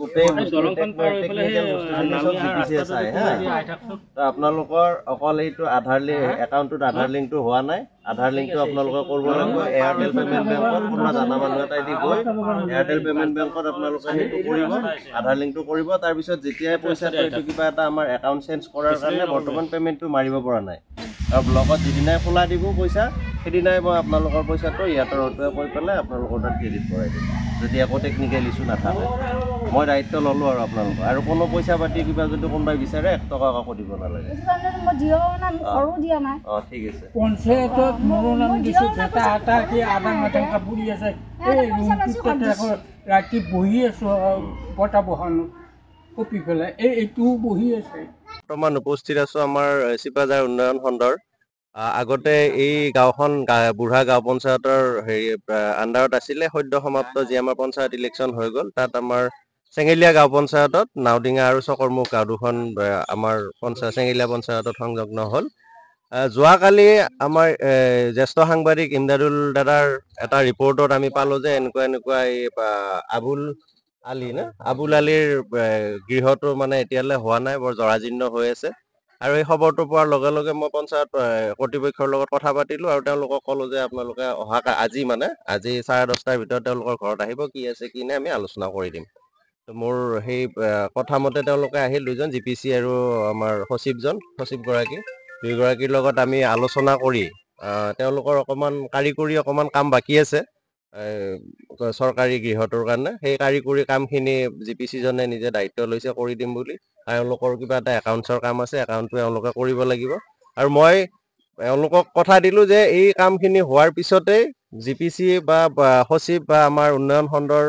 গোটেই আপোনালোকৰ অকল এইটো আধাৰ একাউণ্টত আধাৰ লিংকটো হোৱা নাই। আধাৰ লিংকটো আপোনালোকে কৰিব লাগিব। এয়াৰটেল পেমেণ্ট বেংকত কোনোবা জানা মানুহ এটাই দি গৈ এয়াৰটেল পেমেণ্ট বেংকত আপোনালোকে সেইটো কৰিব, আধাৰ লিংকটো কৰিব। তাৰপিছত যেতিয়াই পইচাটো এইটো কিবা এটা আমাৰ একাউণ্ট চেঞ্জ কৰাৰ কাৰণে বৰ্তমান পেমেণ্টটো মাৰিব পৰা নাই, আৰু ব্লকত যিদিনাই খোলা দিব পইচা সেইদিনাই মই আপোনালোকৰ পইচাটো ইয়াতে কৈ পেলাই আপোনালোকৰ তাত ক্ৰেডিট কৰাই দিম, যদি একো টেকনিকেল ইছ্যু নাথাকে। মই দায়িত্ব ল'লোঁ আৰু আপোনালোকৰ। আৰু কোনো পইচা পাতি কিবা যদি কোনোবাই বিচাৰে 1 টকা কাকো দিব নালাগে। অঁ ঠিক আছে। পঞ্চায়তত মোৰো নাম দিছোঁ, ৰাতি বহি আছোঁ বতা বহানো কপি পেলাই এইটোও বহি আছে। বৰ্তমান উপস্থিত আছোঁ আমাৰ চিপাঝাৰ উন্নয়ন খণ্ডৰ। আগতে এই গাঁওখন বুঢ়া গাঁও পঞ্চায়তৰ আণ্ডাৰত আছিলে। সদ্য সমাপ্ত যি আমাৰ পঞ্চায়ত ইলেকশ্যন হৈ গ'ল, তাত আমাৰ চেঙেলীয়া গাঁও পঞ্চায়তত নাওডিঙা আৰু চকৰমুখ গাঁও দুখন আমাৰ চেঙেলীয়া পঞ্চায়তত সংলগ্ন হ'ল। যোৱাকালি আমাৰ জ্যেষ্ঠ সাংবাদিক ইমদাদুল দাদাৰ এটা ৰিপৰ্টত আমি পালোঁ যে এনেকুৱা এই আবুল আলীৰ গৃহটো মানে এতিয়ালৈ হোৱা নাই, বৰ জৰাজীৰ্ণ হৈ আছে। আৰু এই খবৰটো পোৱাৰ লগে লগে মই পঞ্চায়ত কৰ্তৃপক্ষৰ লগত কথা পাতিলোঁ আৰু তেওঁলোকক ক'লোঁ যে আপোনালোকে আজি 10:30টাৰ ভিতৰত তেওঁলোকৰ ঘৰত আহিব, কি আছে কি নাই আমি আলোচনা কৰি দিম। মোৰ সেই কথা মতে তেওঁলোকে আহিল, 2জন GPC আৰু আমাৰ সচিবগৰাকী, দুয়োগৰাকীৰ লগত আমি আলোচনা কৰি তেওঁলোকৰ কাৰিকৰী অকণমান কাম বাকী আছে চৰকাৰী গৃহটোৰ কাৰণে। সেই কাৰিকৰী কামখিনি GPCজনে নিজে দায়িত্ব লৈছে কৰি দিম বুলি। তেওঁলোকৰ কিবা এটা একাউণ্টছৰ কাম আছে, একাউণ্টটো তেওঁলোকে কৰিব লাগিব। আৰু মই এওঁলোকক কথা দিলোঁ যে এই কামখিনি হোৱাৰ পিছতেই GPC বা সচিব বা আমাৰ উন্নয়ন খণ্ডৰ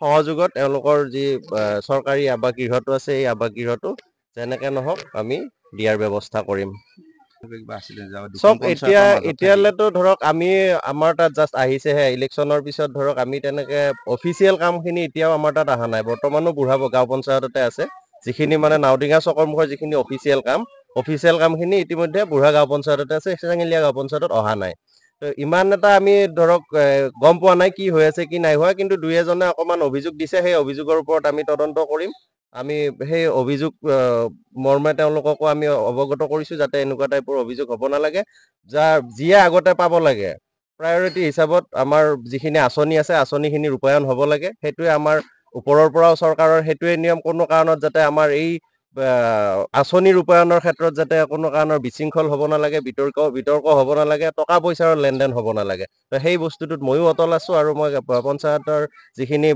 সহযোগত এওঁলোকৰ যি চৰকাৰী আৱাস গৃহটো আছে, এই আৱাস গৃহটো যেনেকৈ নহওক আমি দিয়াৰ ব্যৱস্থা কৰিম। চব এতিয়ালৈতো ধৰক আমাৰ তাত জাষ্ট আহিছেহে। ইলেকশ্যনৰ পিছত ধৰক আমি তেনেকৈ অফিচিয়েল কামখিনি এতিয়াও আমাৰ তাত অহা নাই। বৰ্তমানো বুঢ়া গাঁও পঞ্চায়ততে আছে। যিখিনি মানে নাওডিঙা চকৰমুখৰ যিখিনি অফিচিয়েল কামখিনি ইতিমধ্যে বুঢ়া গাঁও পঞ্চায়ততে আছে, চেঙেলীয়া গাঁও পঞ্চায়তত অহা নাই। ইমান এটা আমি ধৰক গম পোৱা নাই কি হৈ আছে কি নাই হোৱা, কিন্তু 2-এজনে অকণমান অভিযোগ দিছে। সেই অভিযোগৰ ওপৰত আমি তদন্ত কৰিম। আমি সেই অভিযোগ মৰ্মে তেওঁলোককো আমি অৱগত কৰিছোঁ যাতে এনেকুৱা টাইপৰ অভিযোগ হ'ব নালাগে। যিয়ে আগতে পাব লাগে প্ৰায়ৰিটি হিচাপত আমাৰ যিখিনি আঁচনি আছে, আঁচনিখিনি ৰূপায়ণ হ'ব লাগে। সেইটোৱে আমাৰ ওপৰৰ পৰাও চৰকাৰৰ সেইটোৱে নিয়ম। কোনো কাৰণত যাতে আমাৰ এই আঁচনি ৰূপায়ণৰ ক্ষেত্ৰত যাতে কোনো কাৰণৰ বিশৃংখল হ'ব নালাগে, বিতৰ্ক হ'ব নালাগে, টকা পইচাৰ লেনদেন হ'ব নালাগে। সেই বস্তুটোত ময়ো অটল আছোঁ। আৰু মই পঞ্চায়তৰ যিখিনি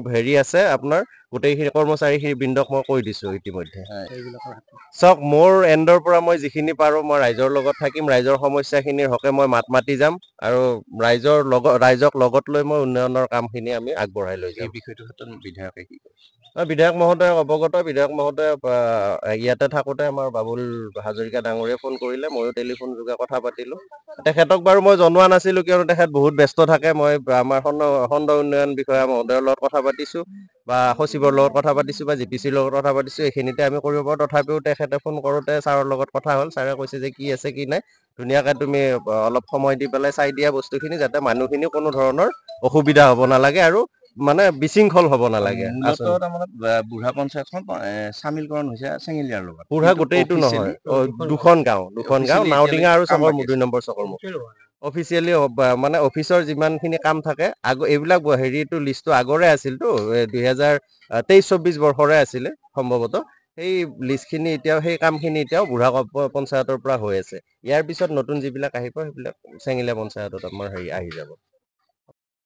আছে আপোনাৰ গোটেইখিনি কৰ্মচাৰীখিনি বৃন্দক মই কৈ দিছোঁ ইতিমধ্যে। চাওক, মোৰ এণ্ডৰ পৰা মই যিখিনি পাৰোঁ মই ৰাইজৰ লগত থাকিম। ৰাইজৰ সমস্যাখিনিৰ হকে মই মাত মাতি যাম আৰু ৰাইজক লগত লৈ মই উন্নয়নৰ কামখিনি আমি আগবঢ়াই লৈ যাম। এই বিষয়টোৰ ক্ষেত্ৰত বিধায়কে কি কয়? বিধায়ক মহোদয় অৱগত। বিধায়ক মহোদয় ইয়াতে থাকোঁতে আমাৰ বাবুল হাজৰিকা ডাঙৰীয়াই ফোন কৰিলে, ময়ো টেলিফোন যোগে কথা পাতিলোঁ। তেখেতক বাৰু মই জনোৱা নাছিলোঁ, কিয়নো তেখেত বহুত ব্যস্ত থাকে। মই আমাৰ খণ্ড উন্নয়ন বিষয়া মহোদয়ৰ লগত কথা পাতিছোঁ বা সচিবৰ লগত কথা পাতিছোঁ বা GPCৰ লগত কথা পাতিছোঁ। এইখিনিতে আমি কৰিব পাৰোঁ। তথাপিও তেখেতে ফোন কৰোঁতে ছাৰৰ লগত কথা হ'ল। ছাৰে কৈছে যে কি আছে কি নাই ধুনীয়াকৈ তুমি অলপ সময় দি পেলাই চাই দিয়া বস্তুখিনি, যাতে মানুহখিনি কোনো ধৰণৰ অসুবিধা হ'ব নালাগে আৰু মানে বিশৃংখল হ'ব নালাগে। বুঢ়া পঞ্চায়তখন চামিলকৰণ হৈছে চেঙেলীয়াৰ লগত। বুঢ়া গোটেইটো নহয়, দুখন গাঁও নাওডিঙা আৰু 2 নম্বৰ চকৰমুখ। অফিচিয়েলি মানে অফিচৰ যিমানখিনি কাম থাকে এইবিলাক লিষ্টটো আগৰে আছিলতো, 2023-24 বৰ্ষৰে আছিলে সম্ভৱতঃ। সেই লিষ্টখিনি সেই কামখিনি এতিয়াও বুঢ়া পঞ্চায়তৰ পৰা হৈ আছে। ইয়াৰ পিছত নতুন যিবিলাক আহিব সেইবিলাক চেঙেলীয়া পঞ্চায়তত আমাৰ আহি যাব।